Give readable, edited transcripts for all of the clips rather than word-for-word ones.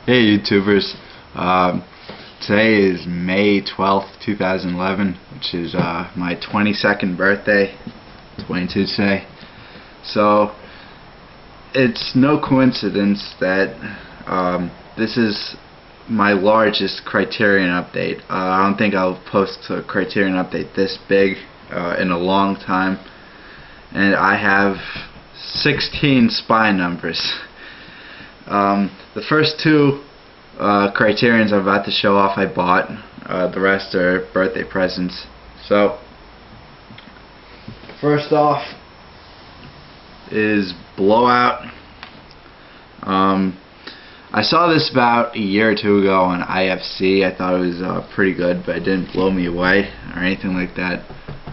Hey YouTubers, today is May 12th, 2011, which is my 22nd birthday, 22 today. So it's no coincidence that this is my largest Criterion update. I don't think I'll post a Criterion update this big in a long time, and I have 16 spine numbers. The first two Criterions I'm about to show off I bought. The rest are birthday presents. So, first off is Blowout. I saw this about a year or two ago on IFC. I thought it was pretty good, but it didn't blow me away or anything like that.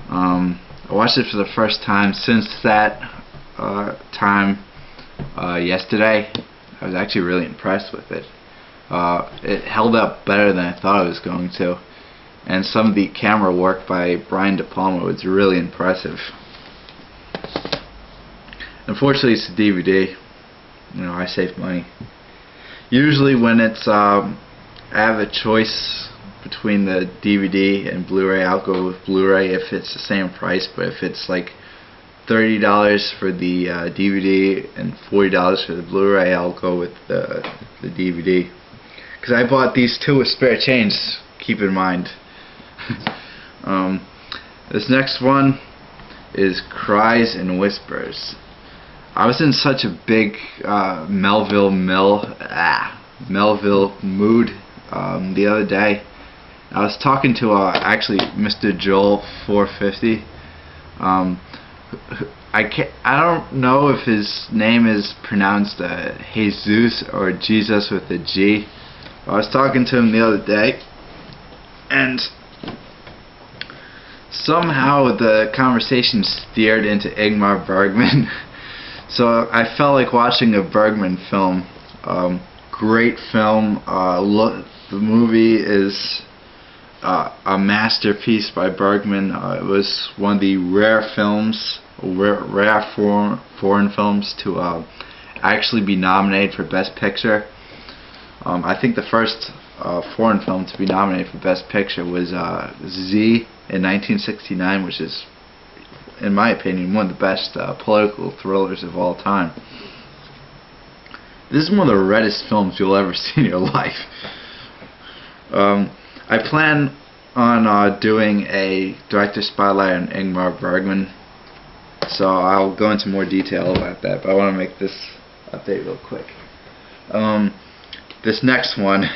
I watched it for the first time since that time yesterday. I was actually really impressed with it. It held up better than I thought it was going to, and some of the camera work by Brian De Palma was really impressive. Unfortunately, it's a DVD. You know, I save money. Usually, when it's I have a choice between the DVD and Blu-ray, I'll go with Blu-ray if it's the same price. But if it's like $30 for the DVD and $40 for the Blu-ray, I'll go with the DVD. Because I bought these two with spare change, keep in mind. This next one is Cries and Whispers. I was in such a big Melville mood the other day. I was talking to actually Mr. Joel 450. I don't know if his name is pronounced Jesus or Jesus with a G. I was talking to him the other day, and somehow the conversation steered into Ingmar Bergman. So I felt like watching a Bergman film. Great film. The movie is a masterpiece by Bergman. It was one of the rare foreign films to actually be nominated for Best Picture. I think the first foreign film to be nominated for Best Picture was Z in 1969, which is, in my opinion, one of the best political thrillers of all time. This is one of the reddest films you'll ever see in your life. I plan on doing a director spotlight on Ingmar Bergman, so I'll go into more detail about that, but I want to make this update real quick. This next one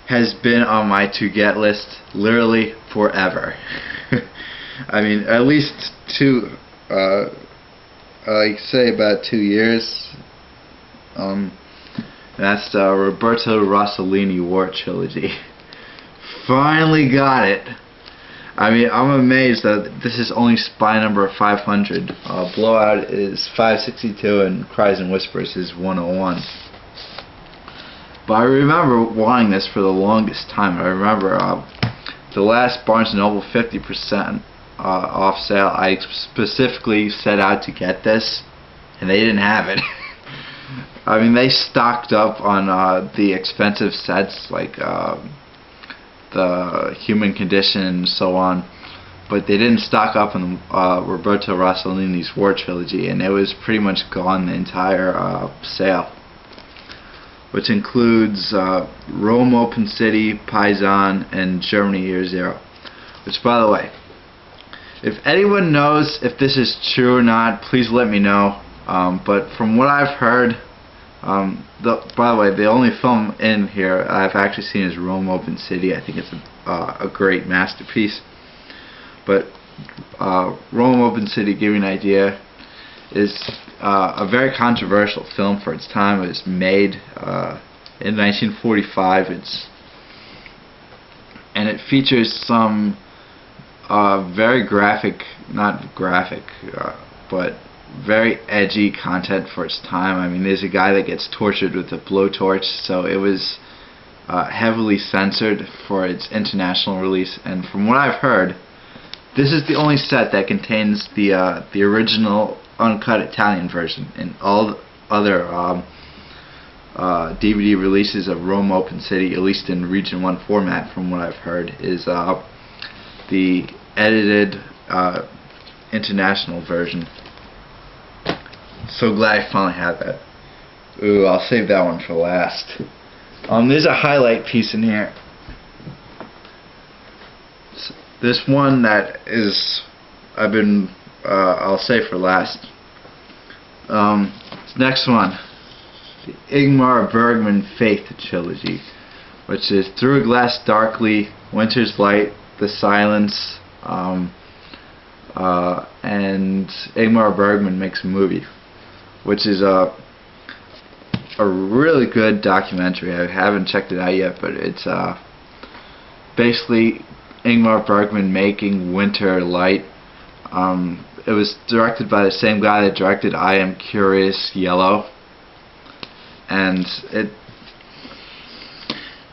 has been on my to-get list literally forever. I mean, at least I'd say about 2 years. That's the Roberto Rossellini War Trilogy. Finally got it. I mean, I'm amazed that this is only spine number 500. Blowout is 562 and Cries and Whispers is 101. But I remember wanting this for the longest time. I remember the last Barnes & Noble 50% off sale, I specifically set out to get this, and they didn't have it. I mean, they stocked up on the expensive sets like the Human Condition and so on, but they didn't stock up on Roberto Rossellini's War Trilogy, and it was pretty much gone the entire sale, which includes Rome Open City, Paisan, and Germany Year Zero. Which, by the way, if anyone knows if this is true or not, please let me know. But from what I've heard, by the way, the only film in here I've actually seen is Rome Open City. I think it's a great masterpiece. But Rome Open City, to give you an idea, is a very controversial film for its time. It was made in 1945. And it features some very but very edgy content for its time. I mean, there's a guy that gets tortured with a blowtorch, so it was heavily censored for its international release. And from what I've heard, this is the only set that contains the original uncut Italian version, and all the other DVD releases of Rome Open City, at least in Region 1 format from what I've heard, is the edited international version. So glad I finally had that. Ooh, I'll save that one for last. There's a highlight piece in here. This one that is, I'll say for last. This next one, the Ingmar Bergman Faith trilogy, which is Through a Glass Darkly, Winter's Light, The Silence, and Ingmar Bergman Makes a Movie, which is a really good documentary. I haven't checked it out yet, but it's basically Ingmar Bergman making Winter Light. It was directed by the same guy that directed I Am Curious Yellow, and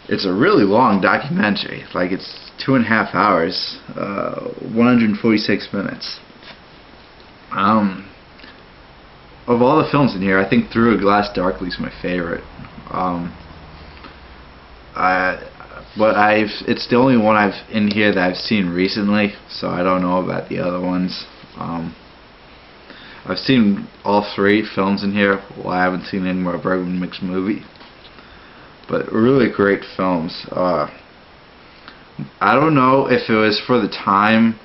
it's a really long documentary. Like, it's 2.5 hours, 146 minutes. Of all the films in here, I think Through a Glass Darkly is my favorite. It's the only one I've in here that I've seen recently, so I don't know about the other ones. I've seen all 3 films in here. Well, I haven't seen Ingmar Bergman Makes a Movie, but really great films. I don't know if it was for the time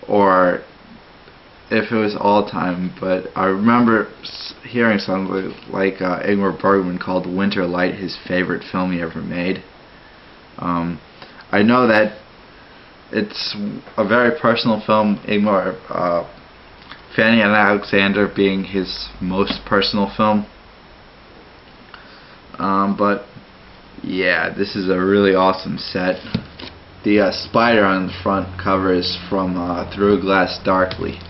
or if it was all time, but I remember hearing something like Ingmar Bergman called Winter Light his favorite film he ever made. I know that it's a very personal film, Ingmar, Fanny and Alexander being his most personal film. But yeah, this is a really awesome set. The spider on the front cover is from Through a Glass Darkly.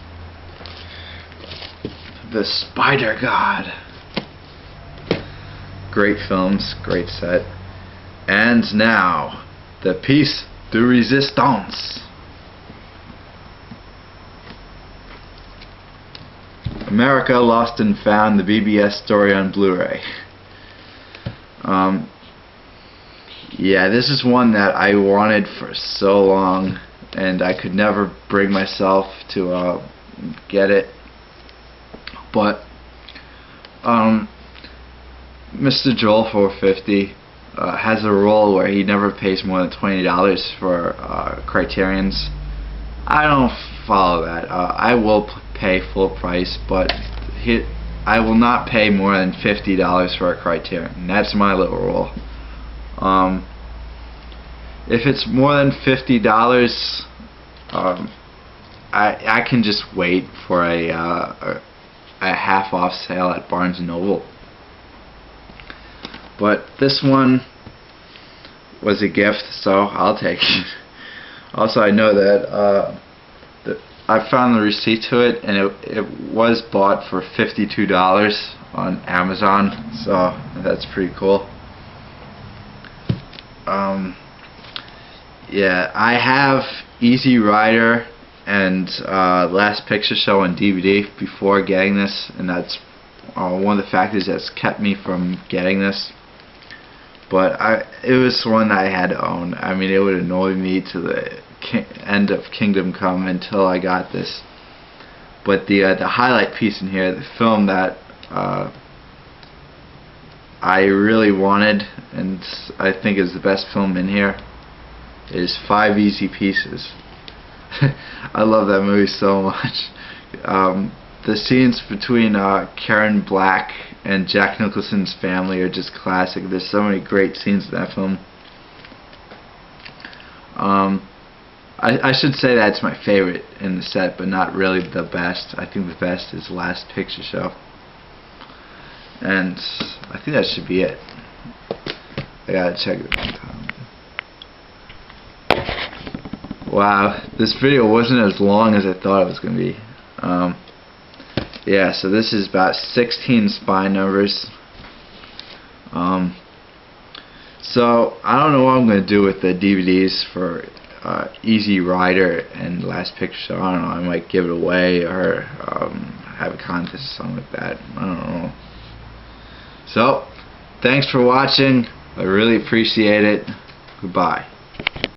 The Spider God. Great films, great set. And now, the piece de resistance. America Lost and Found, the BBS story on Blu-ray. Yeah, this is one that I wanted for so long, and I could never bring myself to get it. But Mr. Joel 450 has a rule where he never pays more than $20 for Criterions. I don't follow that. I will pay full price, but I will not pay more than $50 for a Criterion. That's my little rule. If it's more than $50, I can just wait for a half-off sale at Barnes & Noble. But this one was a gift, so I'll take it. Also, I know that I found the receipt to it, and it was bought for $52 on Amazon, so that's pretty cool. Yeah, I have Easy Rider and Last Picture Show on DVD before getting this, and that's one of the factors that's kept me from getting this. But it was one that I had to own. I mean, it would annoy me to the end of Kingdom Come until I got this. But the highlight piece in here, the film that I really wanted, and I think is the best film in here, is 5 Easy Pieces. I love that movie so much. The scenes between Karen Black and Jack Nicholson's family are just classic. There's so many great scenes in that film. I should say that's my favorite in the set, but not really the best. I think the best is Last Picture Show. And I think that should be it. I gotta check it. Wow, this video wasn't as long as I thought it was going to be. Yeah, so this is about 16 spine numbers. So I don't know what I'm going to do with the DVDs for Easy Rider and Last Picture Show. I don't know, I might give it away or have a contest or something like that. I don't know. So, Thanks for watching. I really appreciate it. Goodbye.